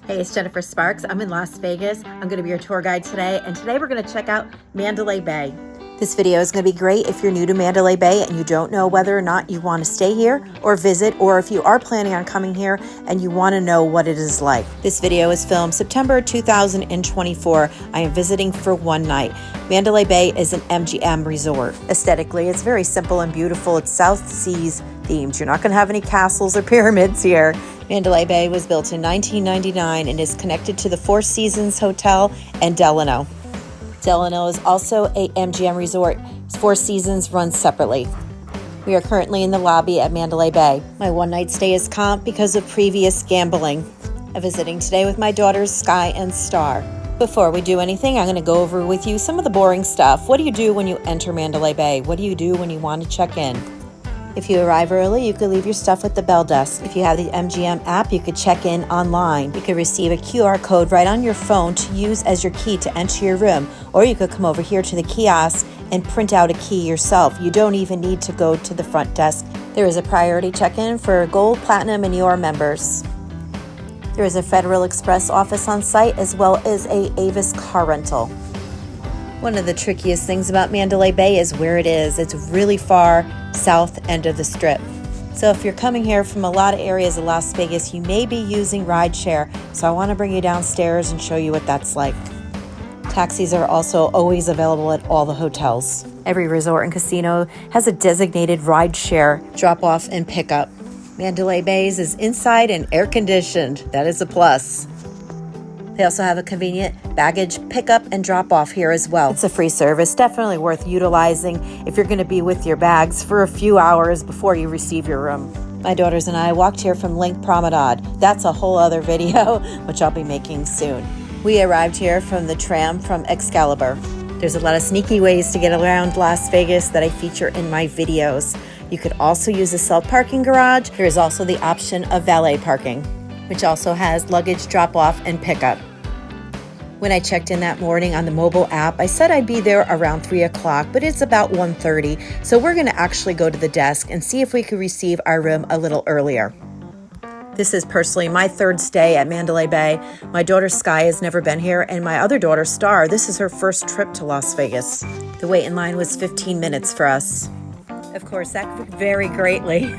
Hey, it's Jennifer Sparks. I'm in Las Vegas. I'm going to be your tour guide today, and today we're going to check out Mandalay Bay. This video is going to be great if you're new to Mandalay Bay and you don't know whether or not you want to stay here or visit, or if you are planning on coming here and you want to know what it is like. This video is filmed September 2024. I am visiting for one night. Mandalay Bay is an MGM resort. Aesthetically, it's very simple and beautiful. It's South Seas themed. You're not going to have any castles or pyramids here. Mandalay Bay was built in 1999 and is connected to the Four Seasons Hotel and Delano. Delano is also a MGM resort. Four Seasons runs separately. We are currently in the lobby at Mandalay Bay. My one-night stay is comped because of previous gambling. I'm visiting today with my daughters Sky and Star. Before we do anything, I'm going to go over with you some of the boring stuff. What do you do when you enter Mandalay Bay? What do you do when you want to check in? If you arrive early, you could leave your stuff at the bell desk. If you have the MGM app, you could check in online. You could receive a QR code right on your phone to use as your key to enter your room, or you could come over here to the kiosk and print out a key yourself. You don't even need to go to the front desk. There is a priority check-in for Gold, Platinum, and Your members. There is a Federal Express office on site, as well as a Avis car rental. One of the trickiest things about Mandalay Bay is where it is. It's really far south end of the strip. So if you're coming here from a lot of areas of Las Vegas, you may be using rideshare. So I want to bring you downstairs and show you what that's like. Taxis are also always available at all the hotels. Every resort and casino has a designated rideshare drop-off and pickup. Mandalay Bay's is inside and air-conditioned. That is a plus. They also have a convenient baggage pickup and drop off here as well. It's a free service, definitely worth utilizing if you're going to be with your bags for a few hours before you receive your room. My daughters and I walked here from Link Promenade. That's a whole other video, which I'll be making soon. We arrived here from the tram from Excalibur. There's a lot of sneaky ways to get around Las Vegas that I feature in my videos. You could also use a self-parking garage. There is also the option of valet parking, which also has luggage drop-off and pickup. When I checked in that morning on the mobile app, I said I'd be there around 3 o'clock, but it's about 1:30, so we're going to actually go to the desk and see if we could receive our room a little earlier. This is personally my third stay at Mandalay Bay. My daughter Sky has never been here, and my other daughter Star, this is her first trip to Las Vegas. The wait in line was 15 minutes for us. Of course, that varied greatly.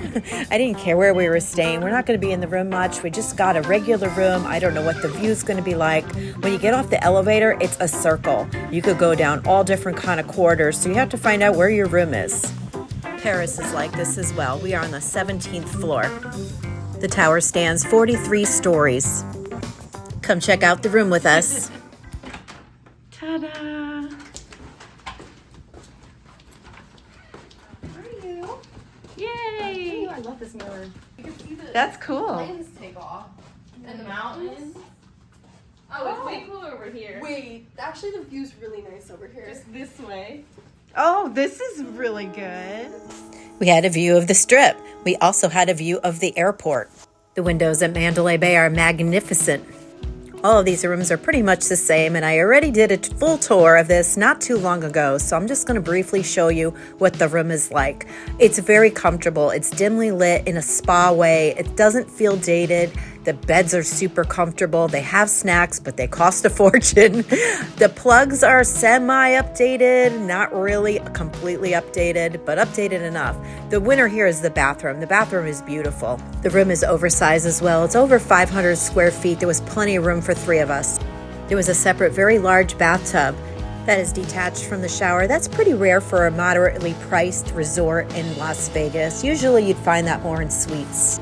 I didn't care where we were staying. We're not going to be in the room much. We just got a regular room. I don't know what the view's going to be like. When you get off the elevator, it's a circle. You could go down all different kind of corridors, so you have to find out where your room is. Paris is like this as well. We are on the 17th floor. The tower stands 43 stories. Come check out the room with us. Ta-da! Yay! I love this mirror. You can see the That's cool. planes take off. And the mountains. Oh, it's way cooler over here. Wait, actually the view's really nice over here. Just this way. Oh, this is really good. We had a view of the strip. We also had a view of the airport. The windows at Mandalay Bay are magnificent. All of these rooms are pretty much the same, and I already did a full tour of this not too long ago, so I'm just going to briefly show you what the room is like. It's very comfortable. It's dimly lit in a spa way. It doesn't feel dated. The beds are super comfortable. They have snacks, but they cost a fortune. The plugs are semi-updated, not really completely updated, but updated enough. The winner here is the bathroom. The bathroom is beautiful. The room is oversized as well. It's over 500 square feet. There was plenty of room for 3 of us. There was a separate, very large bathtub that is detached from the shower. That's pretty rare for a moderately priced resort in Las Vegas. Usually you'd find that more in suites.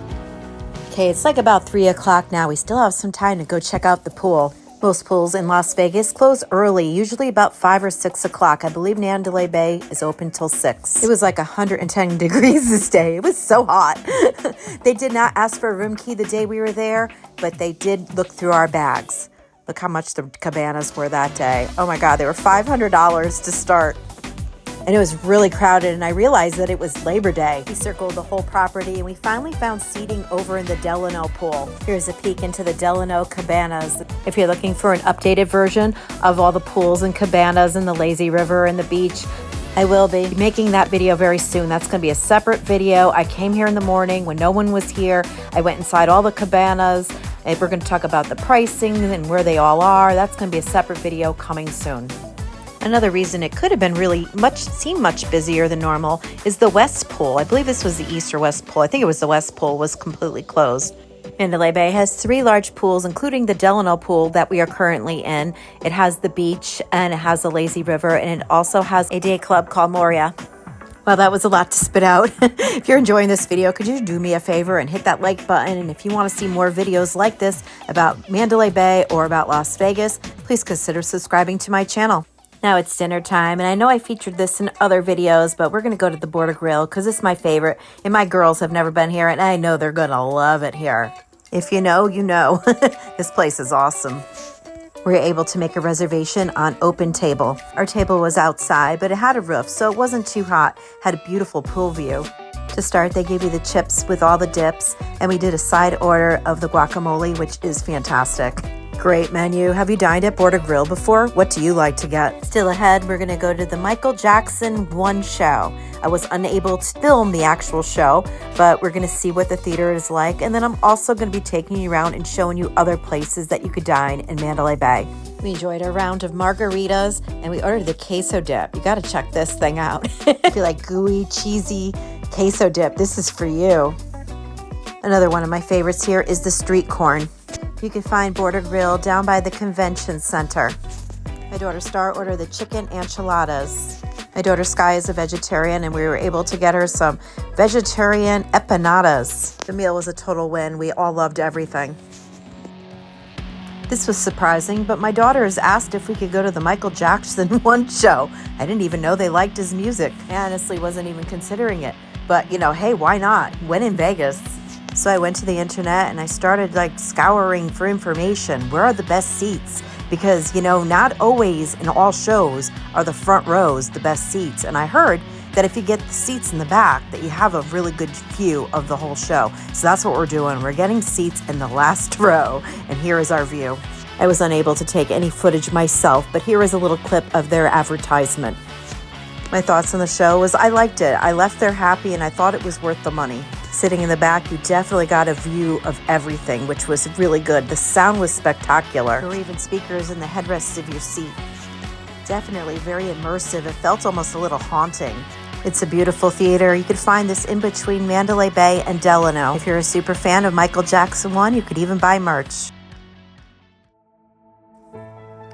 Okay, it's like about 3 o'clock now. We still have some time to go check out the pool. Most pools in Las Vegas close early, usually about 5 or 6 o'clock. I believe Mandalay Bay is open till 6. It was like 110 degrees this day. It was so hot. They did not ask for a room key the day we were there, but they did look through our bags. Look how much the cabanas were that day. Oh my God, they were $500 to start. And it was really crowded, and I realized that it was Labor Day. We circled the whole property, and we finally found seating over in the Delano pool. Here's a peek into the Delano cabanas. If you're looking for an updated version of all the pools and cabanas and the lazy river and the beach, I will be making that video very soon. That's going to be a separate video. I came here in the morning when no one was here. I went inside all the cabanas, And we're going to talk about the pricing and where they all are. That's going to be a separate video coming soon. Another reason it could have been seem much busier than normal is the West Pool. I believe this was the East or West Pool. I think it was the West Pool was completely closed. Mandalay Bay has 3 large pools, including the Delano pool that we are currently in. It has the beach and it has a lazy river, and it also has a day club called Moria. Well, that was a lot to spit out. If you're enjoying this video, could you do me a favor and hit that like button? And if you want to see more videos like this about Mandalay Bay or about Las Vegas, please consider subscribing to my channel. Now it's dinner time, and I know I featured this in other videos, but we're going to go to the Border Grill because it's my favorite, and my girls have never been here, and I know they're going to love it here. If you know, you know. This place is awesome. We were able to make a reservation on Open Table. Our table was outside, but it had a roof, so it wasn't too hot. Had a beautiful pool view. To start, they gave you the chips with all the dips, and we did a side order of the guacamole, which is fantastic. Great menu. Have you dined at Border Grill before? What do you like to get? Still ahead, we're going to go to the Michael Jackson 1 show. I was unable to film the actual show, but we're going to see what the theater is like. And then I'm also going to be taking you around and showing you other places that you could dine in Mandalay Bay. We enjoyed our round of margaritas, and we ordered the queso dip. You got to check this thing out. If you like gooey, cheesy queso dip, this is for you. Another one of my favorites here is the street corn. You can find Border Grill down by the convention center. My daughter Star ordered the chicken enchiladas. My daughter Sky is a vegetarian, and we were able to get her some vegetarian empanadas. The meal was a total win. We all loved everything. This was surprising, but my daughter has asked if we could go to the Michael Jackson 1 show. I didn't even know they liked his music. I honestly wasn't even considering it. But, hey, why not? When in Vegas. So I went to the internet and I started scouring for information. Where are the best seats? Because, not always in all shows are the front rows the best seats. And I heard that if you get the seats in the back, that you have a really good view of the whole show. So that's what we're doing. We're getting seats in the last row. And here is our view. I was unable to take any footage myself, but here is a little clip of their advertisement. My thoughts on the show was I liked it. I left there happy and I thought it was worth the money. Sitting in the back, you definitely got a view of everything, which was really good. The sound was spectacular. There were even speakers in the headrests of your seat. Definitely very immersive. It felt almost a little haunting. It's a beautiful theater. You could find this in between Mandalay Bay and Delano. If you're a super fan of Michael Jackson 1, you could even buy merch.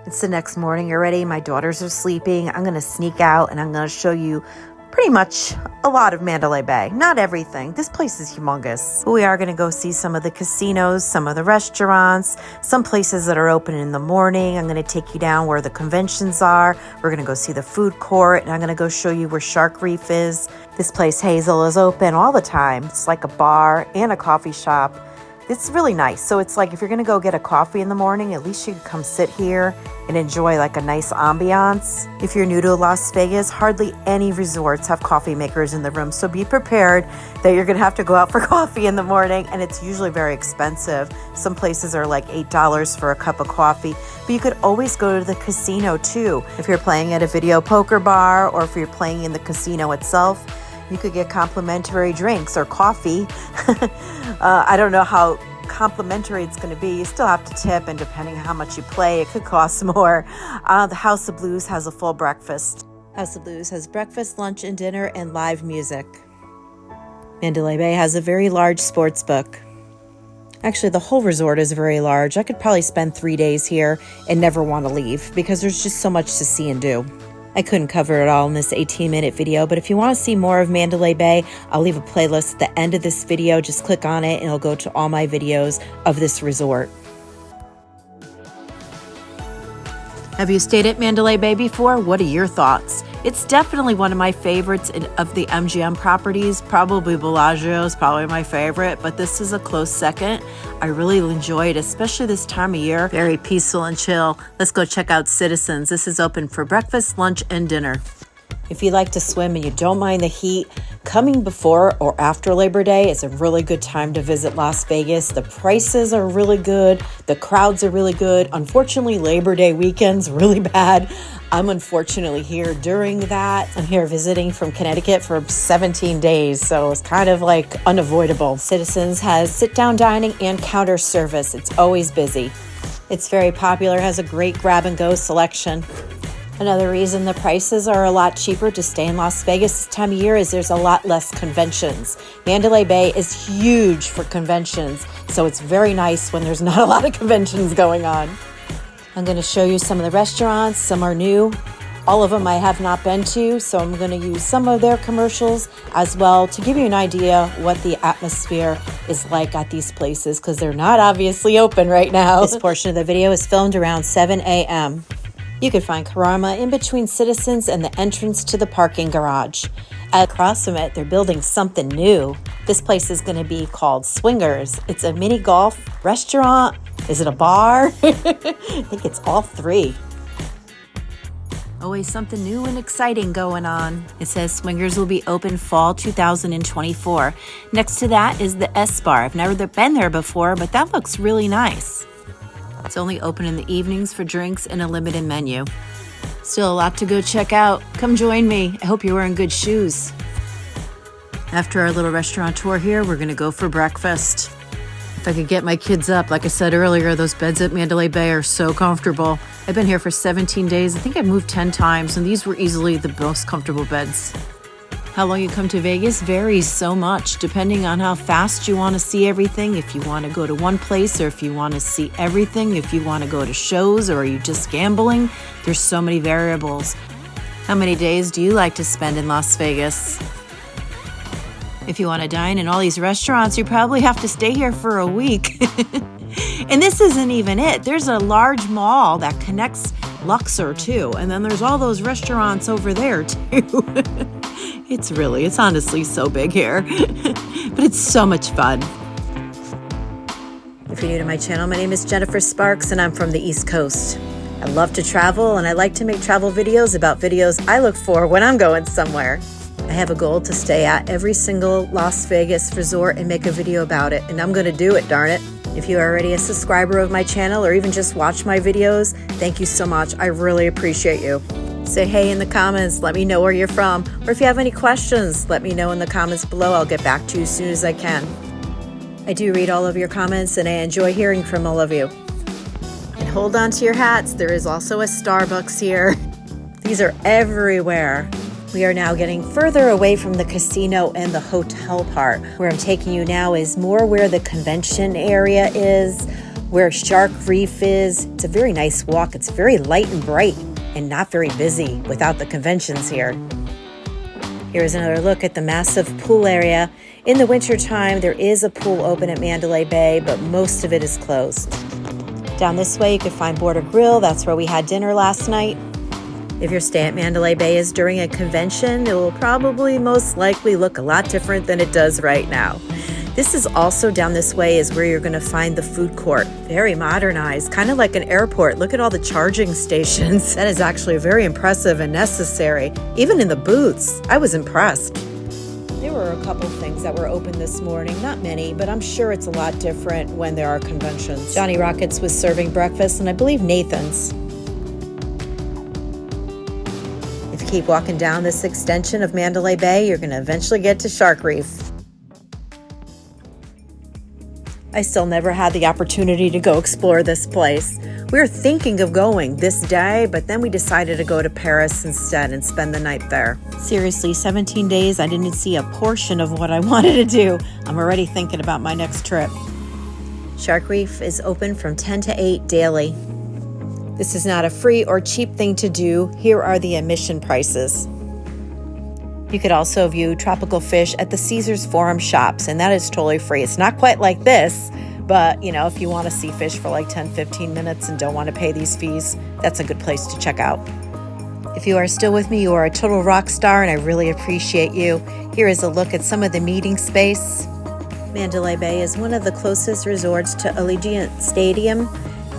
It's the next morning already. My daughters are sleeping. I'm going to sneak out and I'm going to show you pretty much a lot of Mandalay Bay. Not everything. This place is humongous. But we are going to go see some of the casinos, some of the restaurants, some places that are open in the morning. I'm going to take you down where the conventions are. We're going to go see the food court, and I'm going to go show you where Shark Reef is. This place, Hazel, is open all the time. It's like a bar and a coffee shop. It's really nice. So it's like if you're going to go get a coffee in the morning, at least you can come sit here and enjoy a nice ambiance. If you're new to Las Vegas, hardly any resorts have coffee makers in the room. So be prepared that you're going to have to go out for coffee in the morning, and it's usually very expensive. Some places are like $8 for a cup of coffee, but you could always go to the casino too. If you're playing at a video poker bar or if you're playing in the casino itself, you could get complimentary drinks or coffee. I don't know how complimentary it's going to be. You still have to tip, and depending on how much you play, it could cost more. The House of Blues has a full breakfast. House of Blues has breakfast, lunch, and dinner, and live music. Mandalay Bay has a very large sports book. Actually, the whole resort is very large. I could probably spend 3 days here and never want to leave because there's just so much to see and do. I couldn't cover it all in this 18-minute video, but if you want to see more of Mandalay Bay, I'll leave a playlist at the end of this video. Just click on it and it'll go to all my videos of this resort. Have you stayed at Mandalay Bay before? What are your thoughts? It's definitely one of my favorites of the MGM properties. Probably Bellagio is probably my favorite, but this is a close second. I really enjoy it, especially this time of year. Very peaceful and chill. Let's go check out Citizens. This is open for breakfast, lunch, and dinner. If you like to swim and you don't mind the heat, coming before or after Labor Day is a really good time to visit Las Vegas. The prices are really good. The crowds are really good. Unfortunately, Labor Day weekend's really bad. I'm unfortunately here during that. I'm here visiting from Connecticut for 17 days, so it's kind of like unavoidable. Citizens has sit-down dining and counter service. It's always busy. It's very popular, has a great grab-and-go selection. Another reason the prices are a lot cheaper to stay in Las Vegas this time of year is there's a lot less conventions. Mandalay Bay is huge for conventions, so it's very nice when there's not a lot of conventions going on. I'm going to show you some of the restaurants. Some are new. All of them I have not been to, so I'm going to use some of their commercials as well to give you an idea what the atmosphere is like at these places, because they're not obviously open right now. This portion of the video is filmed around 7 a.m. You can find Karama in between Citizens and the entrance to the parking garage. Across from it, they're building something new. This place is going to be called Swingers. It's a mini golf restaurant. Is it a bar? I think it's all three. Always something new and exciting going on. It says Swingers will be open fall 2024. Next to that is the S Bar. I've never been there before, but that looks really nice. It's only open in the evenings for drinks and a limited menu. Still a lot to go check out. Come join me. I hope you're wearing good shoes. After our little restaurant tour here, we're going to go for breakfast. If I could get my kids up, like I said earlier, those beds at Mandalay Bay are so comfortable. I've been here for 17 days. I think I've moved 10 times, and these were easily the most comfortable beds. How long you come to Vegas varies so much, depending on how fast you want to see everything, if you want to go to one place or if you want to see everything, if you want to go to shows or are you just gambling. There's so many variables. How many days do you like to spend in Las Vegas? If you want to dine in all these restaurants, you probably have to stay here for a week. And this isn't even it. There's a large mall that connects Luxor too, and then there's all those restaurants over there too. It's honestly so big here, but it's so much fun. If you're new to my channel, my name is Jennifer Sparks and I'm from the East Coast. I love to travel and I like to make travel videos about videos I look for when I'm going somewhere. I have a goal to stay at every single Las Vegas resort and make a video about it, and I'm going to do it, darn it. If you are already a subscriber of my channel or even just watch my videos, thank you so much. I really appreciate you. Say hey in the comments, let me know where you're from, or if you have any questions, let me know in the comments below. I'll get back to you as soon as I can. I do read all of your comments and I enjoy hearing from all of you. And hold on to your hats, there is also a Starbucks here. These are everywhere. We are now getting further away from the casino and the hotel part. Where I'm taking you now is more where the convention area is, where Shark Reef is. It's a very nice walk. It's very light and bright and not very busy without the conventions here. Here's another look at the massive pool area. In the wintertime, there is a pool open at Mandalay Bay, but most of it is closed. Down this way, you can find Border Grill. That's where we had dinner last night. If your stay at Mandalay Bay is during a convention, it will probably most likely look a lot different than it does right now. This is also down this way is where you're going to find the food court. Very modernized, kind of like an airport. Look at all the charging stations. That is actually very impressive and necessary. Even in the booths, I was impressed. There were a couple things that were open this morning, not many, but I'm sure it's a lot different when there are conventions. Johnny Rockets was serving breakfast, and I believe Nathan's. If you keep walking down this extension of Mandalay Bay, you're going to eventually get to Shark Reef. I still never had the opportunity to go explore this place. We were thinking of going this day, but then we decided to go to Paris instead and spend the night there. Seriously, 17 days, I didn't see a portion of what I wanted to do. I'm already thinking about my next trip. Shark Reef is open from 10 to 8 daily. This is not a free or cheap thing to do. Here are the admission prices. You could also view tropical fish at the Caesars Forum shops, and that is totally free. It's not quite like this, but you know, if you want to see fish for like 10-15 minutes and don't want to pay these fees, that's a good place to check out. If you are still with me, you are a total rock star, and I really appreciate you. Here is a look at some of the meeting space. Mandalay Bay is one of the closest resorts to Allegiant Stadium.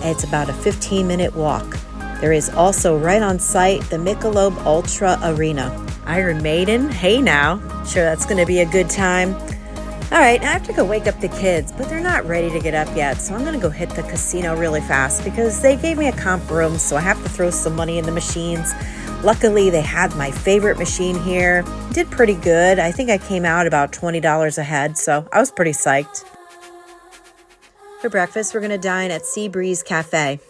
It's about a 15-minute walk. There is also right on site the Michelob Ultra Arena. Iron Maiden, hey now. Sure, that's going to be a good time. All right, now I have to go wake up the kids, but they're not ready to get up yet. So I'm going to go hit the casino really fast because they gave me a comp room. So I have to throw some money in the machines. Luckily, they had my favorite machine here. Did pretty good. I think I came out about $20 a head. So I was pretty psyched. For breakfast, we're going to dine at Seabreeze Cafe.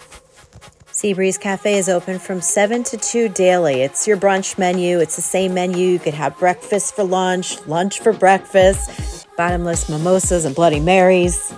Seabreeze Cafe is open from 7 to 2 daily. It's your brunch menu. It's the same menu. You could have breakfast for lunch, lunch for breakfast, bottomless mimosas and Bloody Marys.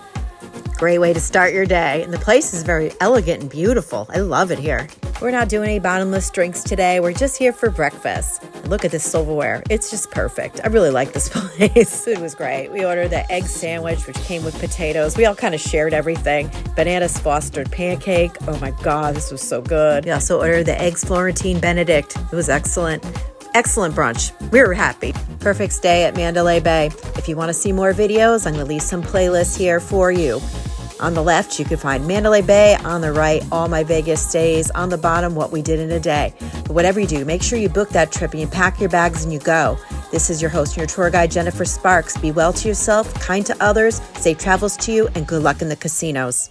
Great way to start your day. And the place is very elegant and beautiful. I love it here. We're not doing any bottomless drinks today. We're just here for breakfast. Look at this silverware. It's just perfect. I really like this place. Food was great. We ordered the egg sandwich, which came with potatoes. We all kind of shared everything. Bananas fostered pancake. Oh my God, this was so good. We also ordered the eggs Florentine Benedict. It was excellent. Excellent brunch. We were happy. Perfect stay at Mandalay Bay. If you want to see more videos, I'm going to leave some playlists here for you. On the left, you can find Mandalay Bay. On the right, all my Vegas stays. On the bottom, what we did in a day. But whatever you do, make sure you book that trip and you pack your bags and you go. This is your host and your tour guide, Jennifer Sparks. Be well to yourself, kind to others, safe travels to you, and good luck in the casinos.